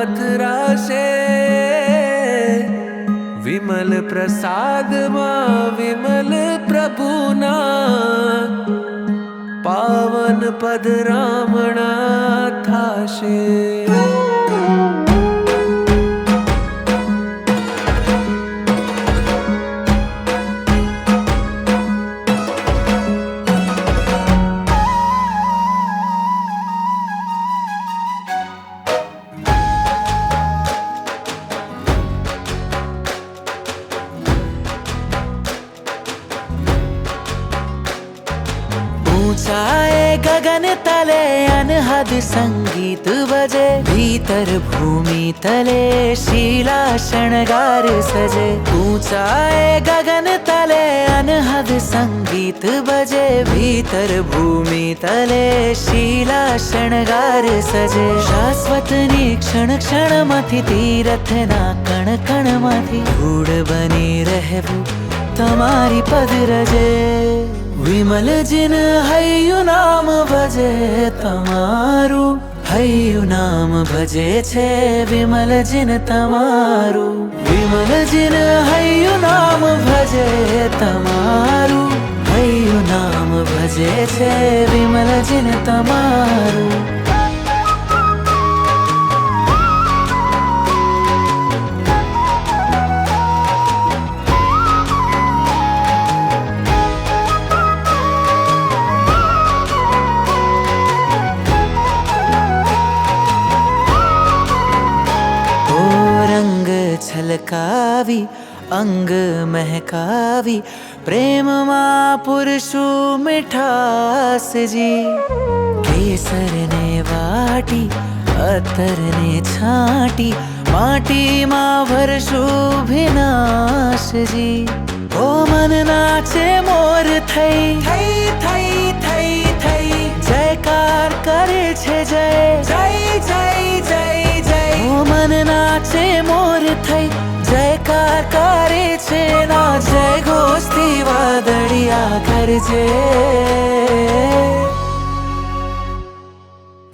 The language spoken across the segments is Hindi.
पथराशे विमल प्रसाद मां विमल प्रभुना पावन पधरामणा थाशे। ऊंचाए गगन तले अनहद संगीत बजे, भीतर भूमि तले शीला शृंगार सजे। ऊंचाए गगन तले अनहद संगीत बजे, भीतर भूमि तले शीला शृंगार सजे। शाश्वत क्षण क्षण माथी तीरथना कण कण माथी धूड़ बनी रहવું तमारी पद रजे। विमल जिन हय्यु नाम भजे तमारू, हय्यु नाम भजे छे विमल जिन तमारू। विमल जिन हय्यु नाम भजे तमारू, हय्यु नाम भजे छे विमल जिन तमारू। छलकावी अंग महकावी प्रेम मां पुरुषु मिठास जी। केसर ने वाटी अतर ने छाटी, माटी मां भरशु विनाश जी। ओ मन नाचे मोर थई थई थई थई थई, जयकार करे छे जय जय जय जय जय। ओ मन नाचे मोर थई जयकार करे छे ना, जय घोषती वादळिया करजे।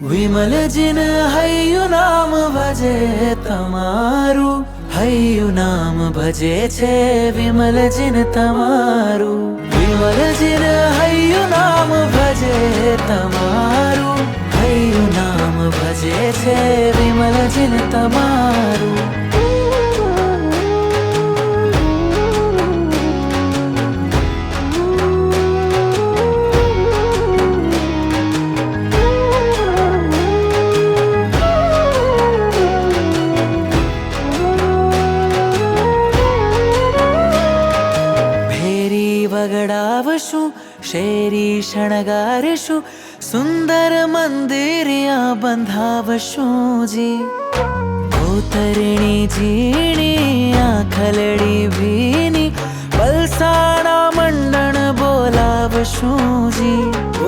विमल जिन हय्यु नाम भजे तमारू, हय्यु नाम भजे छे विमल जिन तमारू। विमल जिन हय्यु नाम भजे तमारू, हय्यु नाम भजे छे विमल जिन तमारू। वगड़ावशु शेरी शणगारशु, सुंदर मंदिरिया बंधावशु जी। कोतरणी जीणी आखलड़ी भीनी, बलसाना मंडन बोलावशु जी।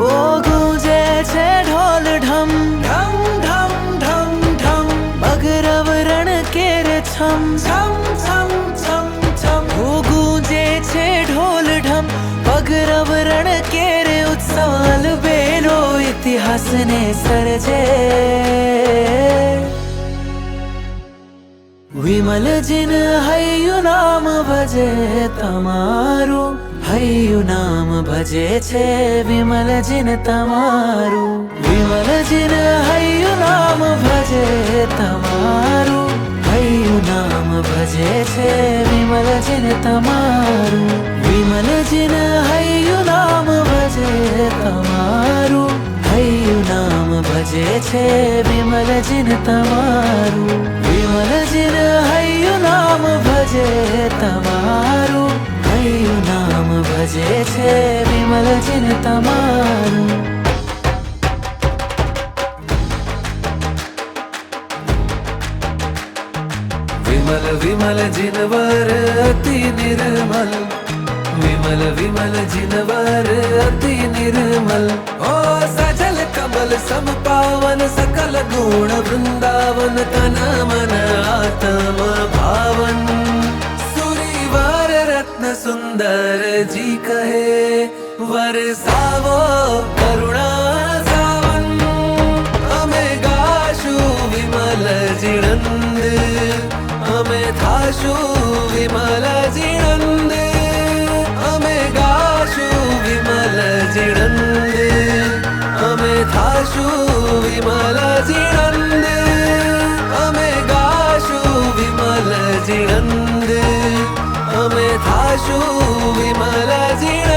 ओ गूंजे छे ढोल ढम ढम ढम ढम ढम, बगरव रण केर छम छम छम छम छम। ओ गूंजे छे ढोल ढम बगरव रण केरे उत्सव बेलो इतिहास ने सरजे। विमल जिन हय्यु नाम भजे तमारू, हय्यु नाम भजे छे विमल जिन तमारू। विमल जिन हय्यु नाम भजे तमारू, हय्यु नाम भजे छे विमल जिन तमारू। विमल जिन हय्यु नाम भजे तमारू, हय्यु नाम भजे छे विमल जिन तमारू। विमल जिन हय्यु नाम भजे तमारू, हय्यु नाम भजे छे विमल जिन तमारू। विमल विमल जिनवर अति निर्मल, विमल विमल जिनवर अति निर्मल। ओ सजल कमल सम पावन सकल गुण वृंदावन, तन मन आत्म भावन। सुरीवर रत्न सुंदर जी कहे, वरसावो करुणा सावन। अमे गाशु विमल जिणन થાશું વિમલજી નંદ, અમે ગાશું વિમલજી નંદ, અમે થાશું વિમલજી